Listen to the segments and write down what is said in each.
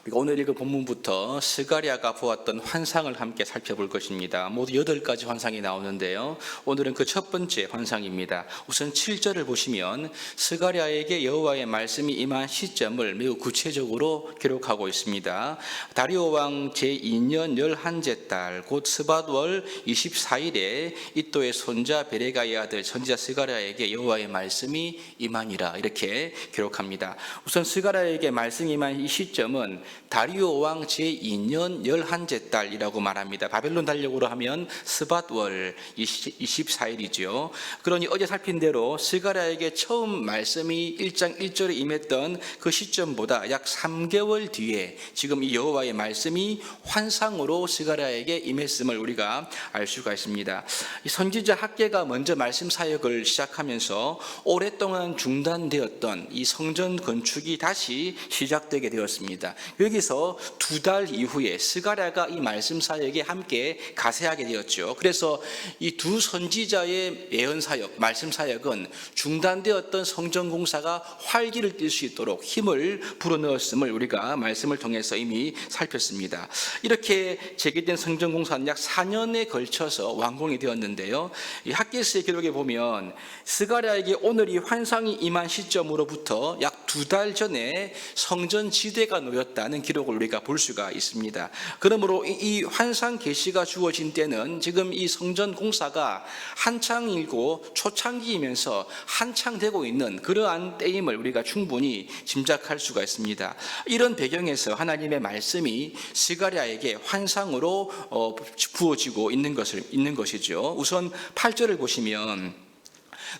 우리가 오늘 읽은 본문부터 스가랴가 보았던 환상을 함께 살펴볼 것입니다. 모두 8가지 환상이 나오는데요. 오늘은 그 첫 번째 환상입니다. 우선 7절을 보시면 스가랴에게 여호와의 말씀이 임한 시점을 매우 구체적으로 기록하고 있습니다. 다리오 왕 제2년 11째 달 곧 스밧월 24일에 이또의 손자 베레가의 아들 선지자 스가랴에게 여호와의 말씀이 임하니라, 이렇게 기록합니다. 우선 스가랴에게 말씀이 임한 이 시점은 다리오 왕 제2년 11째 달이라고 말합니다. 바벨론 달력으로 하면 스밧월 24일이죠. 그러니 어제 살핀 대로 스가랴에게 처음 말씀이 1장 1절에 임했던 그 시점보다 약 3개월 뒤에 지금 이 여호와의 말씀이 환상으로 스가랴에게 임했음을 우리가 알 수가 있습니다. 이 선지자 학개가 먼저 말씀 사역을 시작하면서 오랫동안 중단되었던 이 성전 건축이 다시 시작되게 되었습니다. 여기서 2달 이후에 스가랴가 이 말씀 사역에 함께 가세하게 되었죠. 그래서 이 두 선지자의 예언 사역, 말씀 사역은 중단되었던 성전 공사가 활기를 띨 수 있도록 힘을 불어넣었음을 우리가 말씀을 통해서 이미 살폈습니다. 이렇게 재개된 성전 공사는 약 4년에 걸쳐서 완공이 되었는데요. 이 학개서의 기록에 보면 스가랴에게 오늘 이 환상이 임한 시점으로부터 약 2달 전에 성전 지대가 놓였다는 기록을 우리가 볼 수가 있습니다. 그러므로 이 환상 계시가 주어진 때는 지금 이 성전 공사가 한창이고 초창기이면서 한창 되고 있는 그러한 때임을 우리가 충분히 짐작할 수가 있습니다. 이런 배경에서 하나님의 말씀이 스가랴에게 환상으로 부어지고 있는 것이죠. 우선 8절을 보시면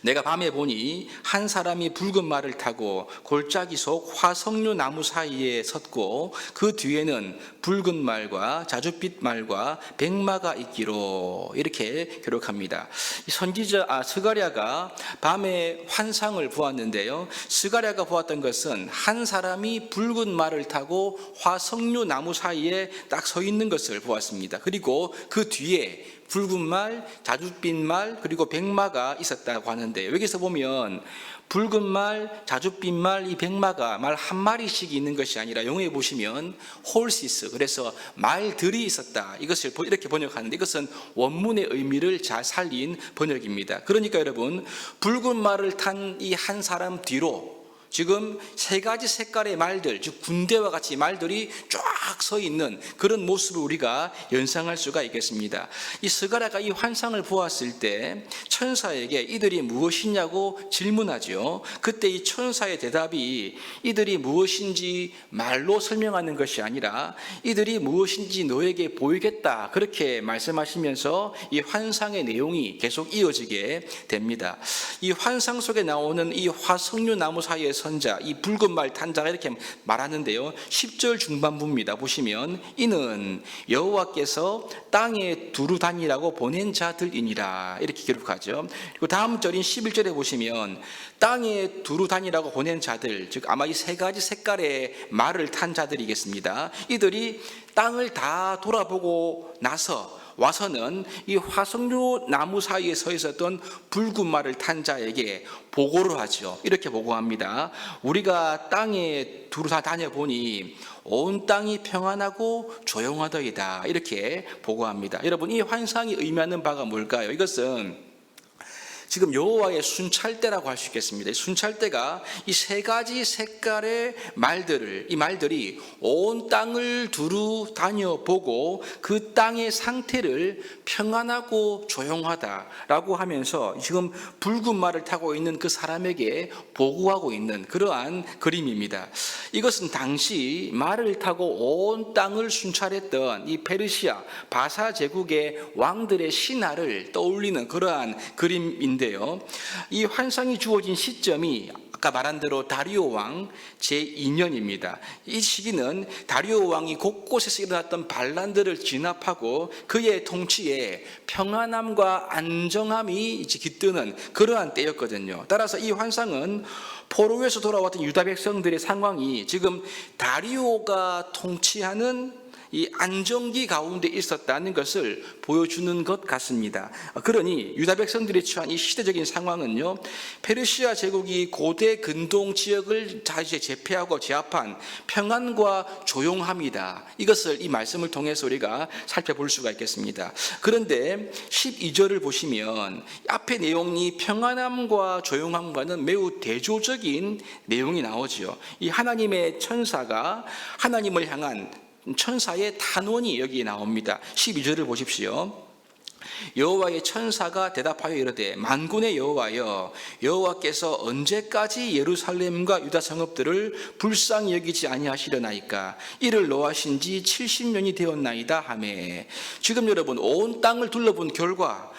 내가 밤에 보니 한 사람이 붉은 말을 타고 골짜기 속 화석류 나무 사이에 섰고 그 뒤에는 붉은 말과 자줏빛 말과 백마가 있기로, 이렇게 기록합니다. 선지자 스가랴가 밤에 환상을 보았는데요. 스가랴가 보았던 것은 한 사람이 붉은 말을 타고 화석류 나무 사이에 딱 서 있는 것을 보았습니다. 그리고 그 뒤에 붉은 말, 자줏빛 말, 그리고 백마가 있었다고 하는데, 여기서 보면 붉은 말, 자줏빛 말, 이 백마가 말 한 마리씩 있는 것이 아니라 영어에 보시면 horses, 그래서 말들이 있었다, 이것을 이렇게 번역하는데 이것은 원문의 의미를 잘 살린 번역입니다. 그러니까 여러분, 붉은 말을 탄 이 한 사람 뒤로 지금 3가지 색깔의 말들, 즉 군대와 같이 말들이 쫙 서 있는 그런 모습을 우리가 연상할 수가 있겠습니다. 이 스가랴가 이 환상을 보았을 때 천사에게 이들이 무엇이냐고 질문하죠. 그때 이 천사의 대답이 이들이 무엇인지 말로 설명하는 것이 아니라 이들이 무엇인지 너에게 보이겠다, 그렇게 말씀하시면서 이 환상의 내용이 계속 이어지게 됩니다. 이 환상 속에 나오는 이 화석류 나무 사이에 선자, 이 붉은 말 탄 자가 이렇게 말하는데요. 10절 중반부입니다. 보시면 이는 여호와께서 땅에 두루 다니라고 보낸 자들이니라, 이렇게 기록하죠. 그리고 다음 절인 11절에 보시면 땅에 두루 다니라고 보낸 자들, 즉 아마 이 3가지 색깔의 말을 탄 자들이겠습니다. 이들이 땅을 다 돌아보고 와서는 이 화석류 나무 사이에 서 있었던 붉은 말을 탄 자에게 보고를 하죠. 이렇게 보고합니다. 우리가 땅에 두루 다 다녀보니 온 땅이 평안하고 조용하더이다, 이렇게 보고합니다. 여러분, 이 환상이 의미하는 바가 뭘까요? 이것은 지금 여호와의 순찰대라고 할 수 있겠습니다. 순찰대가 이 3가지 색깔의 말들을, 이 말들이 온 땅을 두루 다녀보고 그 땅의 상태를 평안하고 조용하다라고 하면서 지금 붉은 말을 타고 있는 그 사람에게 보고하고 있는 그러한 그림입니다. 이것은 당시 말을 타고 온 땅을 순찰했던 이 페르시아 바사 제국의 왕들의 신하를 떠올리는 그러한 그림인데요. 이 환상이 주어진 시점이 아까 말한 대로 다리오 왕 제2년입니다. 이 시기는 다리오 왕이 곳곳에서 일어났던 반란들을 진압하고 그의 통치에 평안함과 안정함이 깃드는 그러한 때였거든요. 따라서 이 환상은 포로에서 돌아왔던 유다 백성들의 상황이 지금 다리오가 통치하는 이 안정기 가운데 있었다는 것을 보여주는 것 같습니다. 그러니 유다 백성들이 처한 이 시대적인 상황은요, 페르시아 제국이 고대 근동 지역을 다 이제 제패하고 제압한 평안과 조용함이다. 이것을 이 말씀을 통해서 우리가 살펴볼 수가 있겠습니다. 그런데 12절을 보시면 앞의 내용이 평안함과 조용함과는 매우 대조적인 내용이 나오죠. 이 하나님의 천사가 하나님을 향한 천사의 탄원이 여기에 나옵니다. 12절을 보십시오. 여호와의 천사가 대답하여 이르되 만군의 여호와여, 여호와께서 언제까지 예루살렘과 유다 성읍들을 불쌍히 여기지 아니하시려나이까? 이를 노하신 지 70년이 되었나이다 하매. 지금 여러분, 온 땅을 둘러본 결과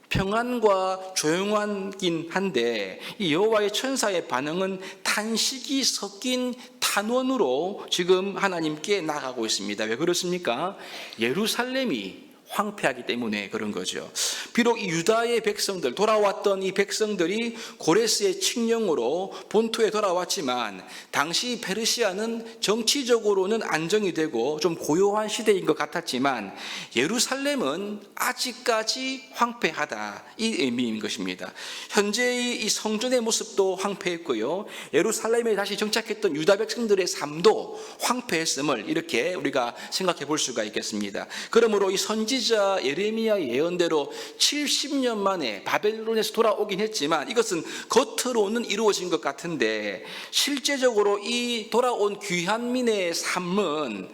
평안과 조용하긴 한데 이 여호와의 천사의 반응은 탄식이 섞인 탄원으로 지금 하나님께 나가고 있습니다. 왜 그렇습니까? 예루살렘이 황폐하기 때문에 그런 거죠. 비록 이 유다의 백성들, 돌아왔던 이 백성들이 고레스의 칙령으로 본토에 돌아왔지만 당시 페르시아는 정치적으로는 안정이 되고 좀 고요한 시대인 것 같았지만 예루살렘은 아직까지 황폐하다, 이 의미인 것입니다. 현재의 이 성전의 모습도 황폐했고요, 예루살렘에 다시 정착했던 유다 백성들의 삶도 황폐했음을 이렇게 우리가 생각해 볼 수가 있겠습니다. 그러므로 이 선지자 예레미야 예언대로 70년 만에 바벨론에서 돌아오긴 했지만 이것은 겉으로는 이루어진 것 같은데 실제적으로 이 돌아온 귀한민의 삶은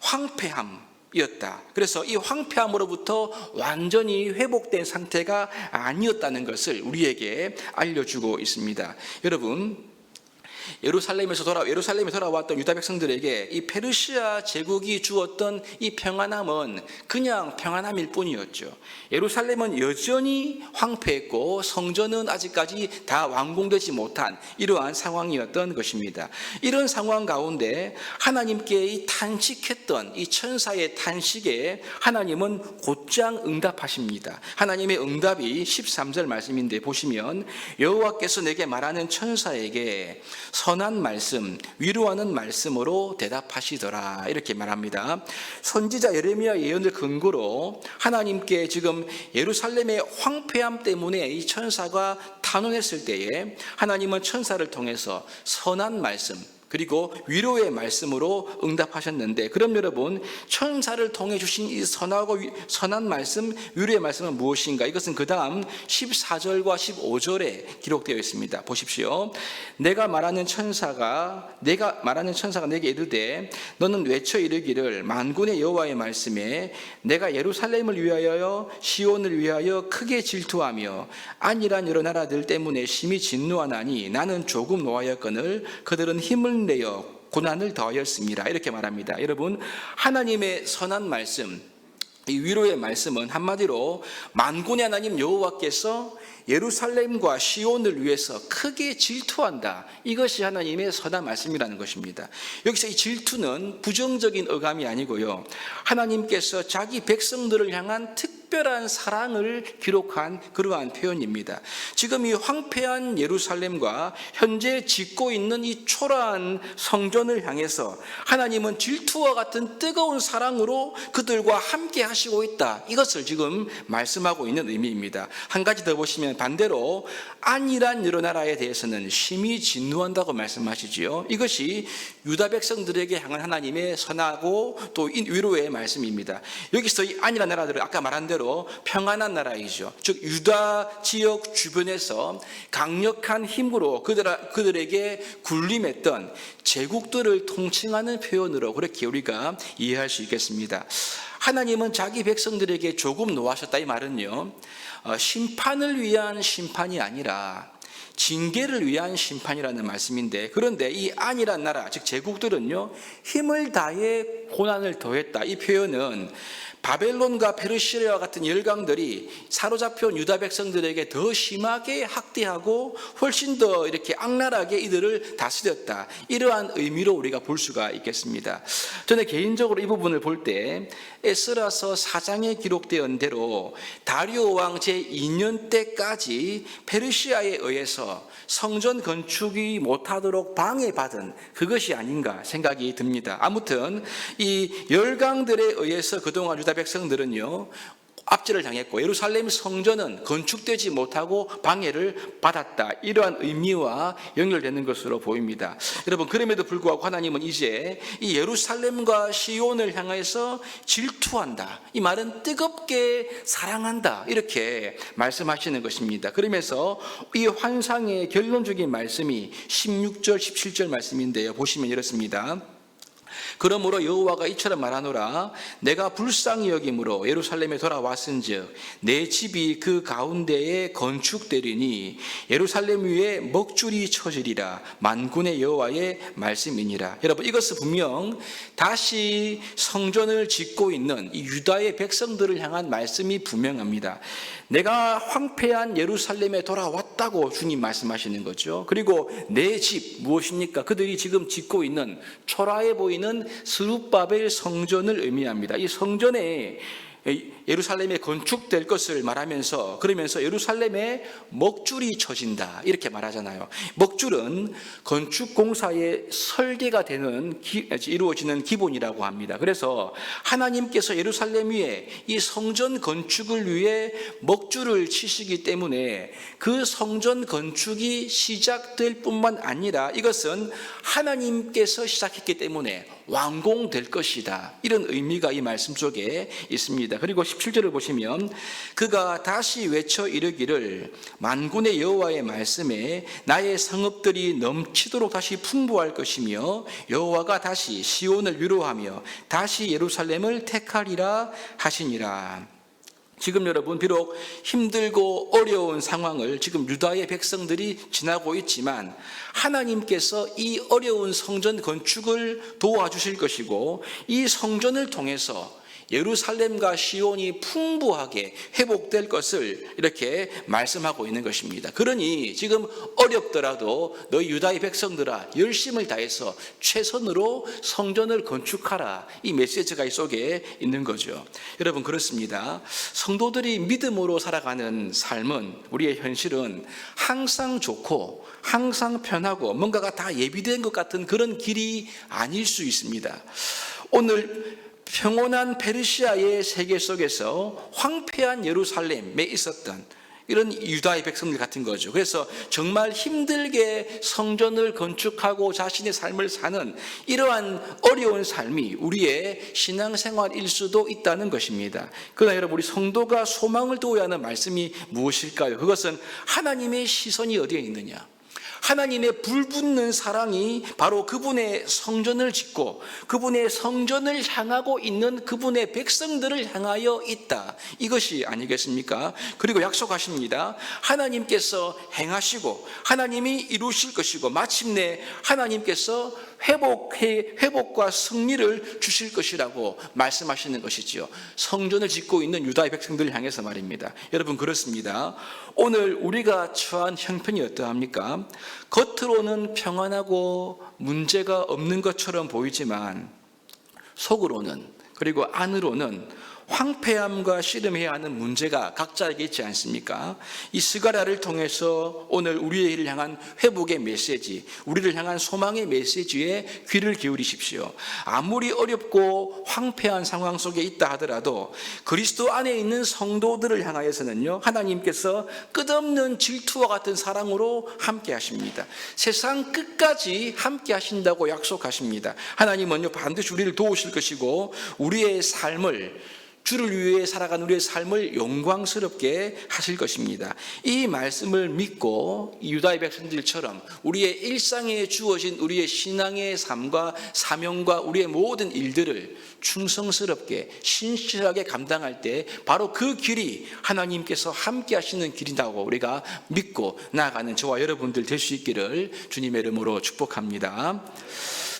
황폐함이었다. 그래서 이 황폐함으로부터 완전히 회복된 상태가 아니었다는 것을 우리에게 알려주고 있습니다. 여러분, 예루살렘에 돌아왔던 유다 백성들에게 이 페르시아 제국이 주었던 이 평안함은 그냥 평안함일 뿐이었죠. 예루살렘은 여전히 황폐했고 성전은 아직까지 다 완공되지 못한 이러한 상황이었던 것입니다. 이런 상황 가운데 하나님께 이 탄식했던 이 천사의 탄식에 하나님은 곧장 응답하십니다. 하나님의 응답이 13절 말씀인데 보시면 여호와께서 내게 말하는 천사에게 선한 말씀, 위로하는 말씀으로 대답하시더라, 이렇게 말합니다. 선지자 예레미야 예언을 근거로 하나님께 지금 예루살렘의 황폐함 때문에 이 천사가 탄원했을 때에 하나님은 천사를 통해서 선한 말씀 그리고 위로의 말씀으로 응답하셨는데, 그럼 여러분, 천사를 통해 주신 이 선한 말씀, 위로의 말씀은 무엇인가? 이것은 그 다음 14절과 15절에 기록되어 있습니다. 보십시오. 내가 말하는 천사가 내게 이르되 너는 외쳐 이르기를 만군의 여호와의 말씀에 내가 예루살렘을 위하여 시온을 위하여 크게 질투하며 안일한 여러 나라들 때문에 심히 진노하나니 나는 조금 노하였거늘 그들은 힘을 내어 고난을 더하였습니다. 이렇게 말합니다. 여러분, 하나님의 선한 말씀, 이 위로의 말씀은 한마디로 만군의 하나님 여호와께서 예루살렘과 시온을 위해서 크게 질투한다, 이것이 하나님의 선한 말씀이라는 것입니다. 여기서 이 질투는 부정적인 어감이 아니고요, 하나님께서 자기 백성들을 향한 특별한 사랑을 기록한 그러한 표현입니다. 지금 이 황폐한 예루살렘과 현재 짓고 있는 이 초라한 성전을 향해서 하나님은 질투와 같은 뜨거운 사랑으로 그들과 함께 하시고 있다, 이것을 지금 말씀하고 있는 의미입니다. 한 가지 더 보시면 반대로 안일한 여러 나라에 대해서는 심히 진노한다고 말씀하시지요. 이것이 유다 백성들에게 향한 하나님의 선하고 또 위로의 말씀입니다. 여기서 이 안일한 나라들은 아까 말한 대로 평안한 나라이죠. 즉 유다 지역 주변에서 강력한 힘으로 그들에게 군림했던 제국들을 통칭하는 표현으로 그렇게 우리가 이해할 수 있겠습니다. 하나님은 자기 백성들에게 조금 노하셨다, 이 말은요, 심판을 위한 심판이 아니라 징계를 위한 심판이라는 말씀인데, 그런데 이 안일한 나라, 즉 제국들은요, 힘을 다해 고난을 더했다, 이 표현은 바벨론과 페르시아와 같은 열강들이 사로잡혀온 유다 백성들에게 더 심하게 학대하고 훨씬 더 이렇게 악랄하게 이들을 다스렸다, 이러한 의미로 우리가 볼 수가 있겠습니다. 저는 개인적으로 이 부분을 볼 때 에스라서 4장에 기록되어 대로 다리오 왕 제2년 때까지 페르시아에 의해서 인해서 성전 건축이 못하도록 방해받은 그것이 아닌가 생각이 듭니다. 아무튼 이 열강들에 의해서 그동안 유다 백성들은요, 압제를 당했고 예루살렘 성전은 건축되지 못하고 방해를 받았다. 이러한 의미와 연결되는 것으로 보입니다. 여러분, 그럼에도 불구하고 하나님은 이제 이 예루살렘과 시온을 향해서 질투한다. 이 말은 뜨겁게 사랑한다. 이렇게 말씀하시는 것입니다. 그러면서 이 환상의 결론적인 말씀이 16절, 17절 말씀인데요. 보시면 이렇습니다. 그러므로 여호와가 이처럼 말하노라. 내가 불쌍히 여김으로 예루살렘에 돌아왔은즉 내 집이 그 가운데에 건축되리니 예루살렘 위에 먹줄이 쳐지리라. 만군의 여호와의 말씀이니라. 여러분, 이것은 분명 다시 성전을 짓고 있는 이 유다의 백성들을 향한 말씀이 분명합니다. 내가 황폐한 예루살렘에 돌아왔다고 주님 말씀하시는 거죠. 그리고 내 집 무엇입니까? 그들이 지금 짓고 있는 초라해 보이는 스룹바벨 성전을 의미합니다. 이 성전에 예루살렘에 건축될 것을 말하면서, 그러면서 예루살렘에 먹줄이 쳐진다 이렇게 말하잖아요. 먹줄은 건축공사의 설계가 되는 이루어지는 기본이라고 합니다. 그래서 하나님께서 예루살렘 위에 이 성전 건축을 위해 먹줄을 치시기 때문에 그 성전 건축이 시작될 뿐만 아니라 이것은 하나님께서 시작했기 때문에 완공될 것이다. 이런 의미가 이 말씀 속에 있습니다. 그리고 17절을 보시면 그가 다시 외쳐 이르기를 만군의 여호와의 말씀에 나의 성읍들이 넘치도록 다시 풍부할 것이며 여호와가 다시 시온을 위로하며 다시 예루살렘을 택하리라 하시니라. 지금 여러분, 비록 힘들고 어려운 상황을 지금 유다의 백성들이 지나고 있지만 하나님께서 이 어려운 성전 건축을 도와주실 것이고 이 성전을 통해서 예루살렘과 시온이 풍부하게 회복될 것을 이렇게 말씀하고 있는 것입니다. 그러니 지금 어렵더라도 너희 유다의 백성들아 열심을 다해서 최선으로 성전을 건축하라. 이 메시지가 이 속에 있는 거죠. 여러분, 그렇습니다. 성도들이 믿음으로 살아가는 삶은, 우리의 현실은 항상 좋고 항상 편하고 뭔가가 다 예비된 것 같은 그런 길이 아닐 수 있습니다. 오늘 평온한 페르시아의 세계 속에서 황폐한 예루살렘에 있었던 이런 유다의 백성들 같은 거죠. 그래서 정말 힘들게 성전을 건축하고 자신의 삶을 사는 이러한 어려운 삶이 우리의 신앙생활일 수도 있다는 것입니다. 그러나 여러분, 우리 성도가 소망을 두어야 하는 말씀이 무엇일까요? 그것은 하나님의 시선이 어디에 있느냐? 하나님의 불붙는 사랑이 바로 그분의 성전을 짓고 그분의 성전을 향하고 있는 그분의 백성들을 향하여 있다. 이것이 아니겠습니까? 그리고 약속하십니다. 하나님께서 행하시고 하나님이 이루실 것이고 마침내 하나님께서 회복과 승리를 주실 것이라고 말씀하시는 것이지요. 성전을 짓고 있는 유다의 백성들을 향해서 말입니다. 여러분, 그렇습니다. 오늘 우리가 처한 형편이 어떠합니까? 겉으로는 평안하고 문제가 없는 것처럼 보이지만 속으로는, 그리고 안으로는 황폐함과 씨름해야 하는 문제가 각자에게 있지 않습니까? 이 스가랴를 통해서 오늘 우리를 향한 회복의 메시지, 우리를 향한 소망의 메시지에 귀를 기울이십시오. 아무리 어렵고 황폐한 상황 속에 있다 하더라도 그리스도 안에 있는 성도들을 향하여서는요, 하나님께서 끝없는 질투와 같은 사랑으로 함께 하십니다. 세상 끝까지 함께 하신다고 약속하십니다. 하나님은요, 반드시 우리를 도우실 것이고 우리의 삶을, 주를 위해 살아가는 우리의 삶을 영광스럽게 하실 것입니다. 이 말씀을 믿고 유다의 백성들처럼 우리의 일상에 주어진 우리의 신앙의 삶과 사명과 우리의 모든 일들을 충성스럽게 신실하게 감당할 때 바로 그 길이 하나님께서 함께 하시는 길이라고 우리가 믿고 나아가는 저와 여러분들 될 수 있기를 주님의 이름으로 축복합니다.